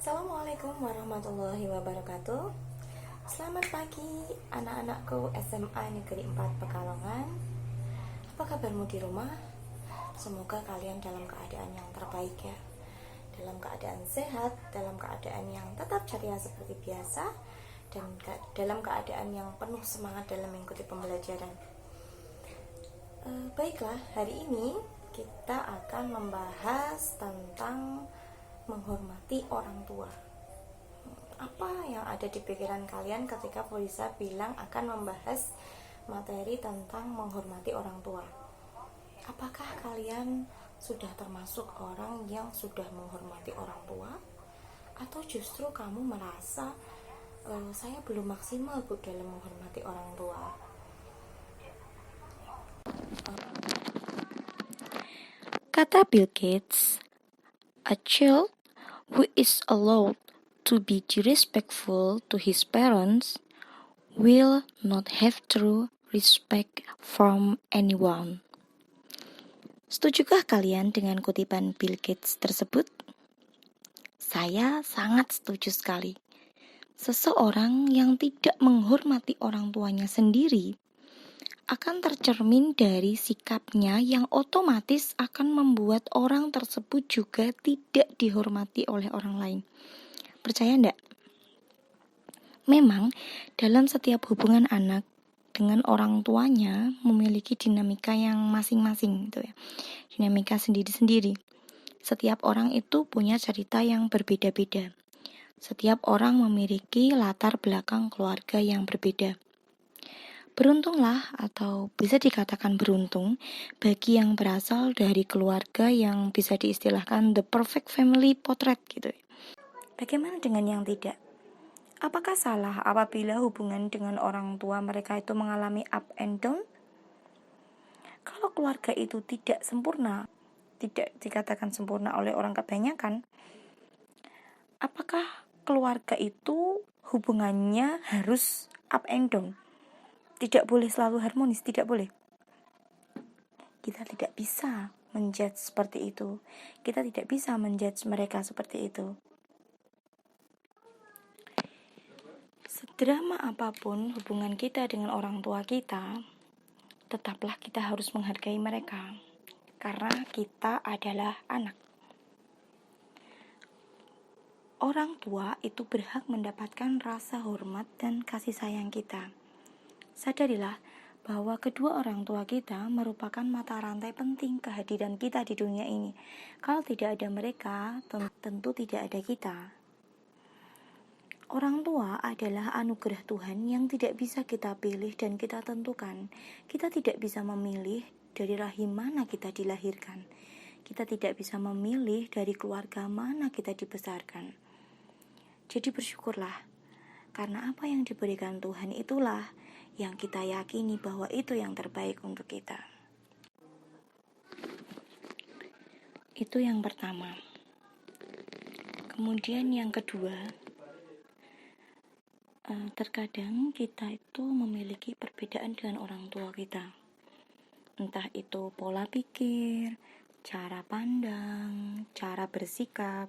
Assalamualaikum warahmatullahi wabarakatuh. Selamat pagi anak-anakku SMA Negeri 4 Pekalongan. Apa kabarmu di rumah? Semoga kalian dalam keadaan yang terbaik ya. Dalam keadaan sehat, dalam keadaan yang tetap ceria seperti biasa, dan dalam keadaan yang penuh semangat dalam mengikuti pembelajaran. Baiklah, hari ini kita akan membahas tentang menghormati orang tua. Apa yang ada di pikiran kalian ketika Polisa bilang akan membahas materi tentang menghormati orang tua? Apakah kalian sudah termasuk orang yang sudah menghormati orang tua? Atau justru kamu merasa saya belum maksimal dalam menghormati orang tua? Kata Bill Gates, a child who is allowed to be disrespectful to his parents will not have true respect from anyone. Setujukah kalian dengan kutipan Bill Gates tersebut? Saya sangat setuju sekali. Seseorang yang tidak menghormati orang tuanya sendiri akan tercermin dari sikapnya yang otomatis akan membuat orang tersebut juga tidak dihormati oleh orang lain. Percaya enggak? Memang dalam setiap hubungan anak dengan orang tuanya memiliki dinamika yang masing-masing gitu ya. Dinamika sendiri-sendiri. Setiap orang itu punya cerita yang berbeda-beda. Setiap orang memiliki latar belakang keluarga yang berbeda. Beruntunglah atau bisa dikatakan beruntung bagi yang berasal dari keluarga yang bisa diistilahkan the perfect family portrait gitu. Bagaimana dengan yang tidak? Apakah salah apabila hubungan dengan orang tua mereka itu mengalami up and down? Kalau keluarga itu tidak sempurna, tidak dikatakan sempurna oleh orang kebanyakan, apakah keluarga itu hubungannya harus up and down? Tidak boleh selalu harmonis, tidak boleh. Kita tidak bisa menjudge seperti itu. Kita tidak bisa menjudge mereka seperti itu. Sedrama apapun hubungan kita dengan orang tua kita, tetaplah kita harus menghargai mereka. Karena kita adalah anak. Orang tua itu berhak mendapatkan rasa hormat dan kasih sayang kita. Sadarilah bahwa kedua orang tua kita merupakan mata rantai penting kehadiran kita di dunia ini. Kalau tidak ada mereka, tentu tidak ada kita. Orang tua adalah anugerah Tuhan yang tidak bisa kita pilih dan kita tentukan. Kita tidak bisa memilih dari rahim mana kita dilahirkan. Kita tidak bisa memilih dari keluarga mana kita dibesarkan. Jadi bersyukurlah, karena apa yang diberikan Tuhan itulah yang kita yakini bahwa itu yang terbaik untuk kita. Itu yang pertama. Kemudian yang kedua, terkadang kita itu memiliki perbedaan dengan orang tua kita. Entah itu pola pikir, cara pandang, cara bersikap,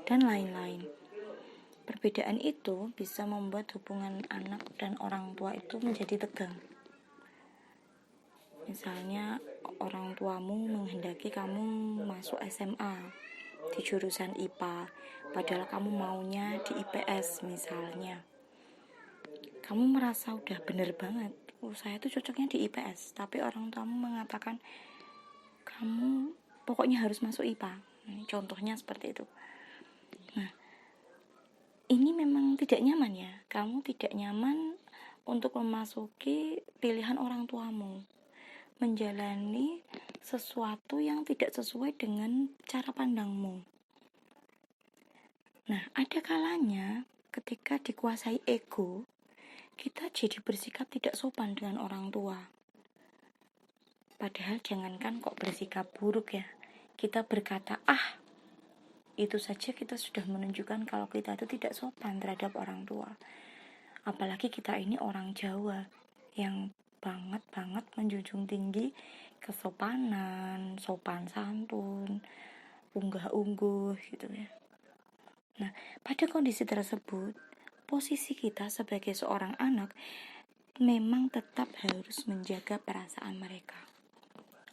dan lain-lain. Perbedaan itu bisa membuat hubungan anak dan orang tua itu menjadi tegang. Misalnya orang tuamu menghendaki kamu masuk SMA di jurusan IPA, padahal kamu maunya di IPS misalnya. Kamu merasa udah bener banget, saya tuh cocoknya di IPS, tapi orang tuamu mengatakan kamu pokoknya harus masuk IPA. Contohnya seperti itu. Nah, ini memang tidak nyaman ya. Kamu tidak nyaman untuk memasuki pilihan orang tuamu, menjalani sesuatu yang tidak sesuai dengan cara pandangmu. Nah, ada kalanya ketika dikuasai ego, kita jadi bersikap tidak sopan dengan orang tua. Padahal jangankan kok bersikap buruk ya, kita berkata itu saja kita sudah menunjukkan kalau kita itu tidak sopan terhadap orang tua. Apalagi kita ini orang Jawa yang banget menjunjung tinggi kesopanan, sopan santun, unggah-ungguh gitu ya. Nah, pada kondisi tersebut, posisi kita sebagai seorang anak memang tetap harus menjaga perasaan mereka.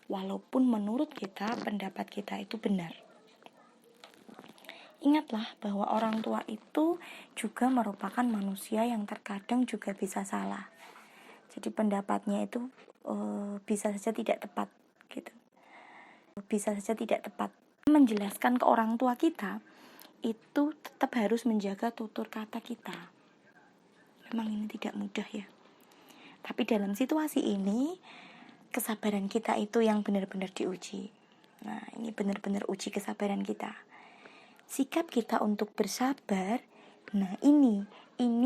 Walaupun menurut kita, pendapat kita itu benar. Ingatlah bahwa orang tua itu juga merupakan manusia yang terkadang juga bisa salah. Jadi pendapatnya itu bisa saja tidak tepat gitu. Bisa saja tidak tepat. Menjelaskan ke orang tua kita itu tetap harus menjaga tutur kata kita. Memang ini tidak mudah ya. Tapi dalam situasi ini, kesabaran kita itu yang benar-benar diuji. Nah, ini benar-benar uji kesabaran kita. Sikap kita untuk bersabar, nah ini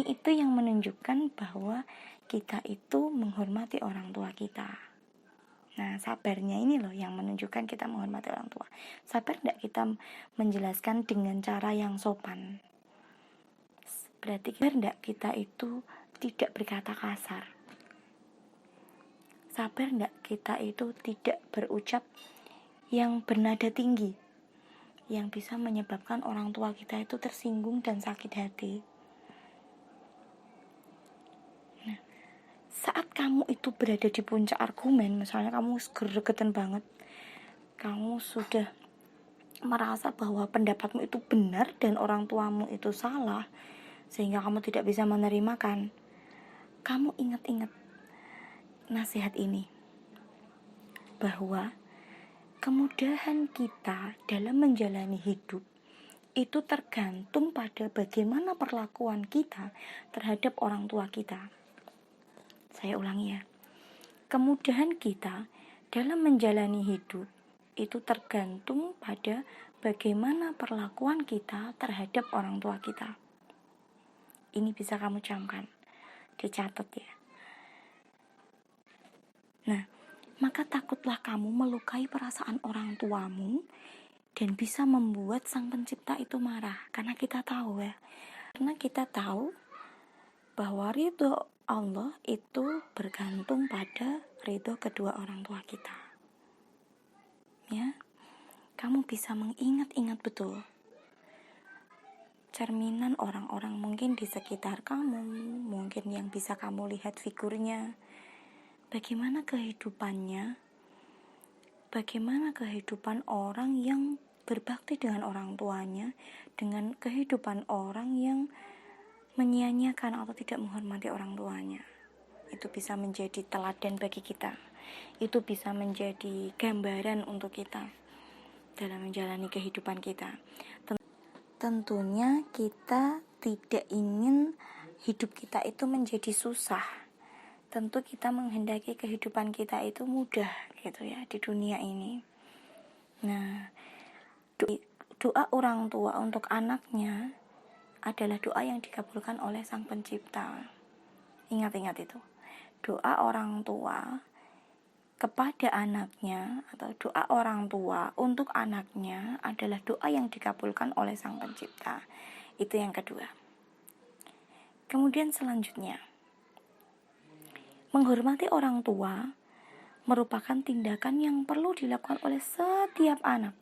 itu yang menunjukkan bahwa kita itu menghormati orang tua kita. Nah, sabarnya ini loh yang menunjukkan kita menghormati orang tua. Sabar tidak kita menjelaskan dengan cara yang sopan. Berarti tidak kita itu tidak berkata kasar. Sabar tidak kita itu tidak berucap yang bernada tinggi, yang bisa menyebabkan orang tua kita itu tersinggung dan sakit hati. Nah, saat kamu itu berada di puncak argumen, misalnya kamu gregetan banget, kamu sudah merasa bahwa pendapatmu itu benar dan orang tuamu itu salah, sehingga kamu tidak bisa menerimakan, kamu ingat-ingat nasihat ini, bahwa kemudahan kita dalam menjalani hidup itu tergantung pada bagaimana perlakuan kita terhadap orang tua kita. Saya ulangi ya. Kemudahan kita dalam menjalani hidup itu tergantung pada bagaimana perlakuan kita terhadap orang tua kita. Ini bisa kamu camkan, dicatat ya. Nah, maka takutlah kamu melukai perasaan orang tuamu dan bisa membuat Sang Pencipta itu marah. Karena kita tahu ya, bahwa ridho Allah itu bergantung pada ridho kedua orang tua kita. Ya, kamu bisa mengingat-ingat betul cerminan orang-orang mungkin di sekitar kamu, mungkin yang bisa kamu lihat figurnya. Bagaimana kehidupannya? Bagaimana kehidupan orang yang berbakti dengan orang tuanya, dengan kehidupan orang yang menyia-nyiakan atau tidak menghormati orang tuanya. Itu bisa menjadi teladan bagi kita. Itu bisa menjadi gambaran untuk kita dalam menjalani kehidupan kita. Tentunya kita tidak ingin hidup kita itu menjadi susah. Tentu kita menghendaki kehidupan kita itu mudah gitu ya di dunia ini. Nah, doa orang tua untuk anaknya adalah doa yang dikabulkan oleh Sang Pencipta. Ingat-ingat itu. Doa orang tua kepada anaknya atau doa orang tua untuk anaknya adalah doa yang dikabulkan oleh Sang Pencipta. Itu yang kedua. Kemudian selanjutnya, menghormati orang tua merupakan tindakan yang perlu dilakukan oleh setiap anak,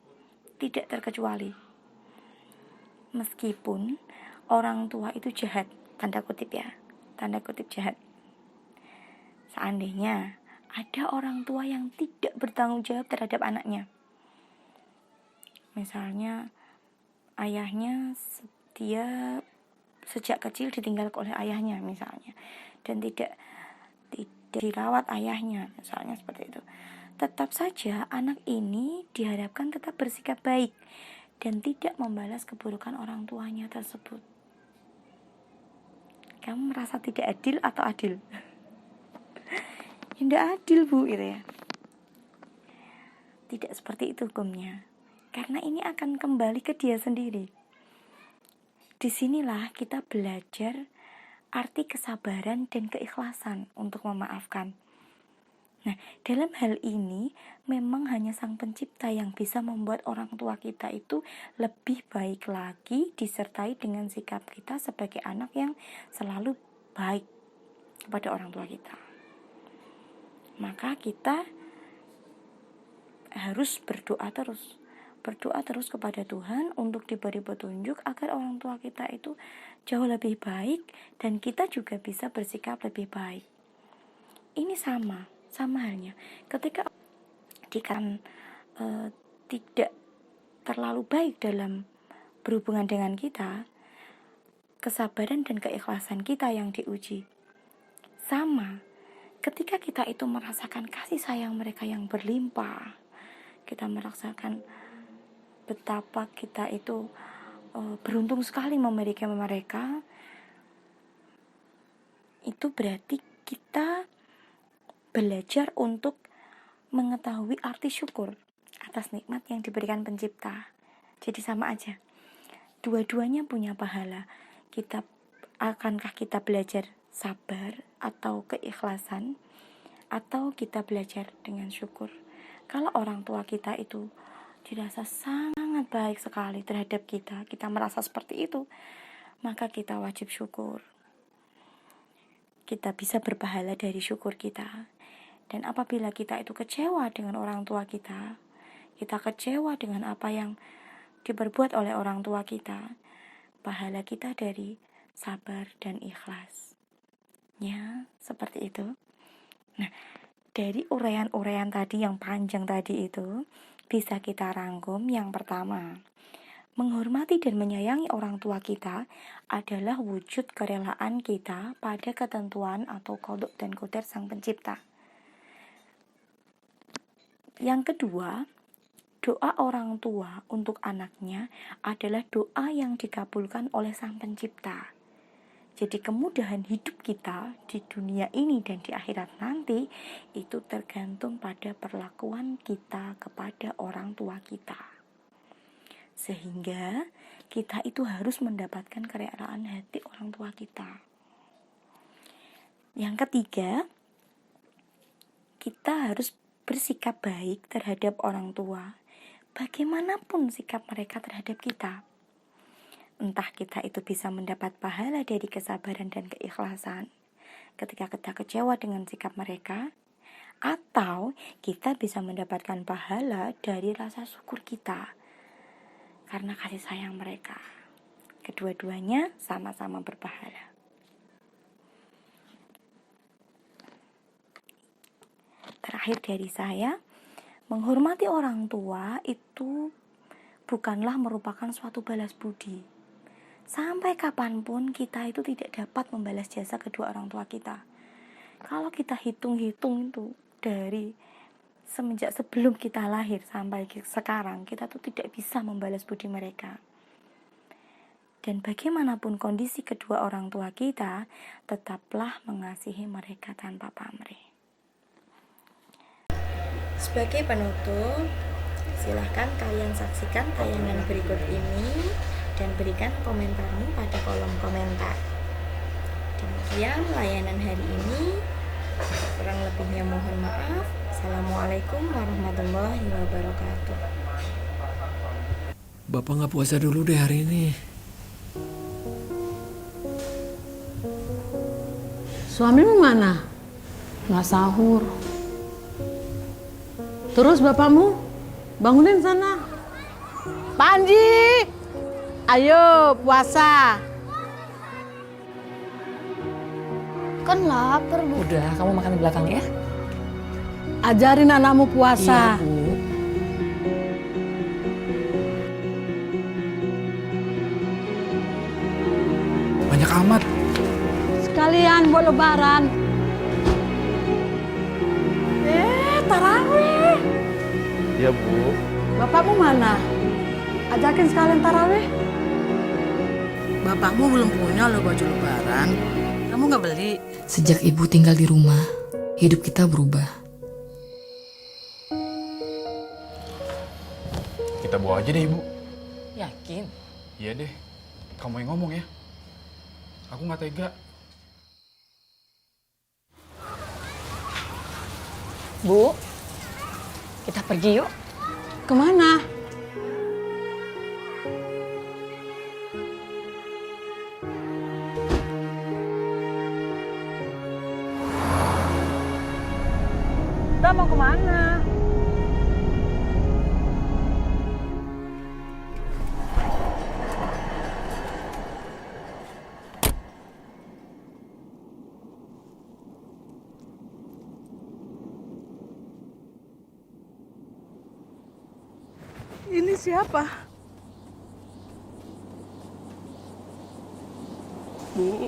tidak terkecuali. Meskipun orang tua itu jahat, tanda kutip ya, tanda kutip jahat. Seandainya ada orang tua yang tidak bertanggung jawab terhadap anaknya. Misalnya ayahnya dia sejak kecil ditinggal oleh ayahnya misalnya, dan tidak dirawat ayahnya, misalnya seperti itu. Tetap saja anak ini diharapkan tetap bersikap baik dan tidak membalas keburukan orang tuanya tersebut. Kamu merasa tidak adil atau adil? Tidak adil, Bu, gitu ya. Tidak seperti itu hukumnya. Karena ini akan kembali ke dia sendiri. Disinilah kita belajar arti kesabaran dan keikhlasan untuk memaafkan. Nah, dalam hal ini memang hanya Sang Pencipta yang bisa membuat orang tua kita itu lebih baik lagi, disertai dengan sikap kita sebagai anak yang selalu baik kepada orang tua kita. Maka kita harus berdoa terus, Berdoa terus kepada Tuhan untuk diberi petunjuk agar orang tua kita itu jauh lebih baik dan kita juga bisa bersikap lebih baik. Ini sama halnya. Ketika dikatakan tidak terlalu baik dalam berhubungan dengan kita, kesabaran dan keikhlasan kita yang diuji. Sama, ketika kita itu merasakan kasih sayang mereka yang berlimpah, kita merasakan betapa kita itu beruntung sekali memiliki mereka, itu berarti kita belajar untuk mengetahui arti syukur atas nikmat yang diberikan pencipta. Jadi sama aja, dua-duanya punya pahala. Akankah kita belajar sabar atau keikhlasan, atau kita belajar dengan syukur? Kalau orang tua kita itu dirasa sangat baik sekali terhadap kita merasa seperti itu, maka kita wajib syukur. Kita bisa berpahala dari syukur kita. Dan apabila kita itu kecewa dengan orang tua kita kecewa dengan apa yang diperbuat oleh orang tua kita, pahala kita dari sabar dan ikhlas. Ya, seperti itu. Nah, dari uraian-uraian tadi yang panjang tadi itu, bisa kita rangkum yang pertama. Menghormati dan menyayangi orang tua kita adalah wujud kerelaan kita pada ketentuan atau qada dan qadar Sang Pencipta. Yang kedua, doa orang tua untuk anaknya adalah doa yang dikabulkan oleh Sang Pencipta. Jadi kemudahan hidup kita di dunia ini dan di akhirat nanti itu tergantung pada perlakuan kita kepada orang tua kita. Sehingga kita itu harus mendapatkan kerelaan hati orang tua kita. Yang ketiga, kita harus bersikap baik terhadap orang tua, bagaimanapun sikap mereka terhadap kita. Entah kita itu bisa mendapat pahala dari kesabaran dan keikhlasan ketika kita kecewa dengan sikap mereka, atau kita bisa mendapatkan pahala dari rasa syukur kita karena kasih sayang mereka. Kedua-duanya sama-sama berpahala. Terakhir dari saya, menghormati orang tua itu bukanlah merupakan suatu balas budi. Sampai kapanpun kita itu tidak dapat membalas jasa kedua orang tua kita. Kalau kita hitung-hitung itu dari semenjak sebelum kita lahir sampai sekarang, kita tuh tidak bisa membalas budi mereka. Dan bagaimanapun kondisi kedua orang tua kita, tetaplah mengasihi mereka tanpa pamrih. Sebagai penutup, silahkan kalian saksikan tayangan berikut ini dan berikan komentarmu pada kolom komentar. Demikian layanan hari ini. Kurang lebihnya mohon maaf. Assalamualaikum warahmatullahi wabarakatuh. Bapak nggak puasa dulu deh hari ini. Suamimu mana? Nggak sahur. Terus bapakmu? Bangunin sana. Panji! Ayo puasa. Kan lapar, Bu. Udah, kamu makan di belakang ya. Ajarin anakmu puasa. Iya, Bu. Banyak amat. Sekalian buat lebaran. Tarawih. Iya, Bu. Bapakmu mana? Ajakin sekalian tarawih. Bapakmu belum punya loh baju lebaran. Kamu nggak beli? Sejak ibu tinggal di rumah, hidup kita berubah. Kita bawa aja deh, Ibu. Yakin? Iya deh. Kamu yang ngomong ya. Aku nggak tega. Bu, kita pergi yuk. Kemana? Udah mau kemana? Ini siapa? Bu,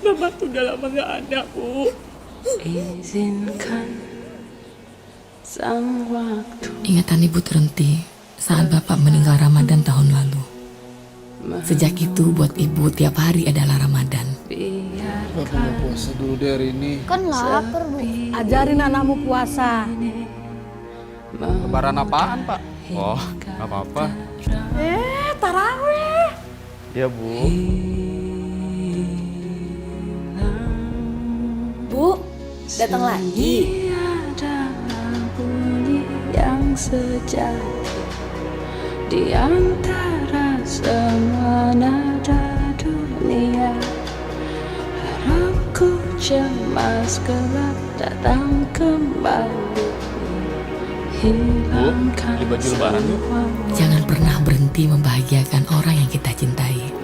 Bapak tuh udah lama gak ada, Bu. Izinkan sang waktu. Ingatan ibu terhenti saat bapak meninggal Ramadan tahun lalu. Sejak itu buat ibu tiap hari adalah Ramadan. Bapak nggak puasa dulu deh hari ini. Kan lapar, Bu. Ajarin anakmu puasa. Lebaran apaan, Pak? Oh, nggak apa-apa. Tarawih. Ya, Bu. Bu, datang lagi. Bunyi yang sejati di antara semua nada dunia. Harapku cemas kelak datang kembali. Hilangkan beli baju lebaran yuk. semua. Jangan pernah berhenti membahagiakan orang yang kita cintai.